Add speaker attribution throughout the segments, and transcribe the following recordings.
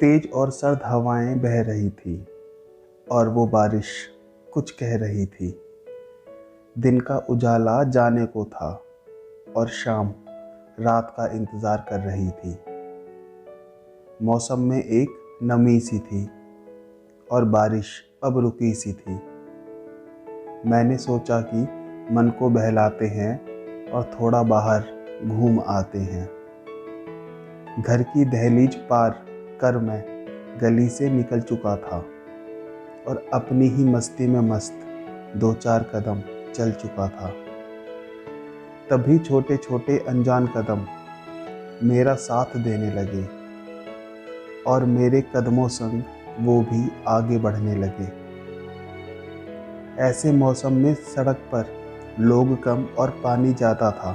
Speaker 1: तेज और सर्द हवाएं बह रही थी और वो बारिश कुछ कह रही थी। दिन का उजाला जाने को था और शाम रात का इंतज़ार कर रही थी। मौसम में एक नमी सी थी और बारिश अब रुकी सी थी। मैंने सोचा कि मन को बहलाते हैं और थोड़ा बाहर घूम आते हैं। घर की दहलीज पार कर मैं गली से निकल चुका था और अपनी ही मस्ती में मस्त 2-4 कदम चल चुका था। तभी छोटे छोटे अनजान कदम मेरा साथ देने लगे और मेरे कदमों संग वो भी आगे बढ़ने लगे। ऐसे मौसम में सड़क पर लोग कम और पानी ज़्यादा था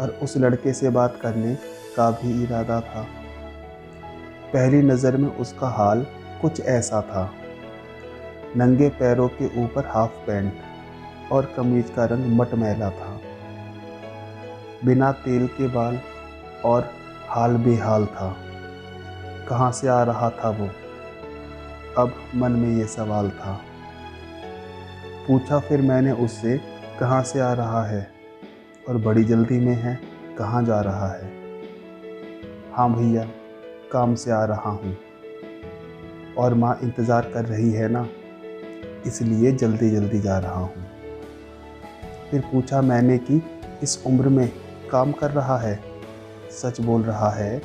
Speaker 1: और उस लड़के से बात करने का भी इरादा था। पहली नज़र में उसका हाल कुछ ऐसा था। नंगे पैरों के ऊपर हाफ पैंट और कमीज का रंग मटमैला था। बिना तेल के बाल और हाल बेहाल था। कहाँ से आ रहा था वो? अब मन में ये सवाल था। पूछा फिर मैंने उससे, कहाँ से आ रहा है और बड़ी जल्दी में है, कहाँ जा रहा है? हाँ भैया, काम से आ रहा हूँ और माँ इंतज़ार कर रही है ना, इसलिए जल्दी जल्दी जा रहा हूँ। फिर पूछा मैंने कि इस उम्र में काम कर रहा है, सच बोल रहा है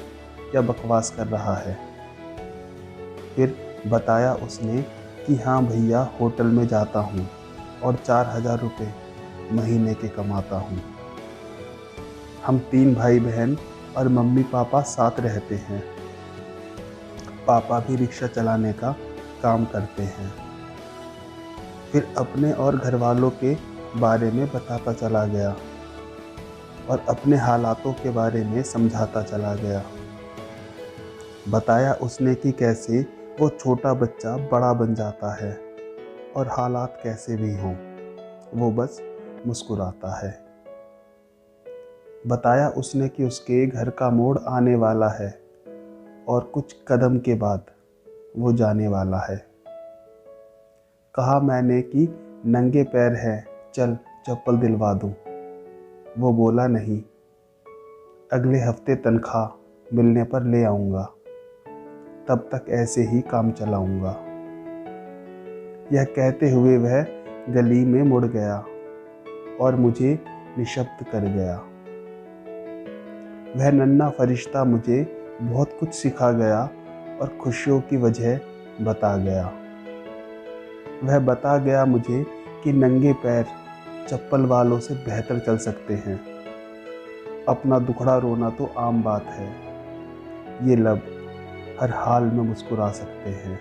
Speaker 1: या बकवास कर रहा है? फिर बताया उसने कि हाँ भैया, होटल में जाता हूँ और 4,000 रुपये महीने के कमाता हूँ। हम 3 भाई बहन और मम्मी पापा साथ रहते हैं। पापा भी रिक्शा चलाने का काम करते हैं। फिर अपने और घर वालों के बारे में बताता चला गया और अपने हालातों के बारे में समझाता चला गया। बताया उसने कि कैसे वो छोटा बच्चा बड़ा बन जाता है और हालात कैसे भी हों, वो बस मुस्कुराता है। बताया उसने कि उसके घर का मोड़ आने वाला है और कुछ कदम के बाद वो जाने वाला है। कहा मैंने कि नंगे पैर है, चल चप्पल दिलवा दूं। वो बोला नहीं, अगले हफ्ते तनख्वाह मिलने पर ले आऊँगा, तब तक ऐसे ही काम चलाऊँगा। यह कहते हुए वह गली में मुड़ गया और मुझे निशब्द कर गया। वह नन्हा फरिश्ता मुझे बहुत कुछ सिखा गया और खुशियों की वजह बता गया। वह बता गया मुझे कि नंगे पैर चप्पल वालों से बेहतर चल सकते हैं। अपना दुखड़ा रोना तो आम बात है, ये लब हर हाल में मुस्कुरा सकते हैं।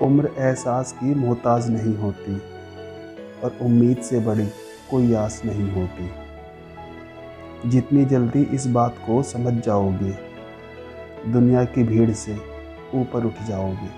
Speaker 1: उम्र एहसास की मोहताज नहीं होती और उम्मीद से बड़ी कोई आस नहीं होती। जितनी जल्दी इस बात को समझ जाओगे, दुनिया की भीड़ से ऊपर उठ जाओगे।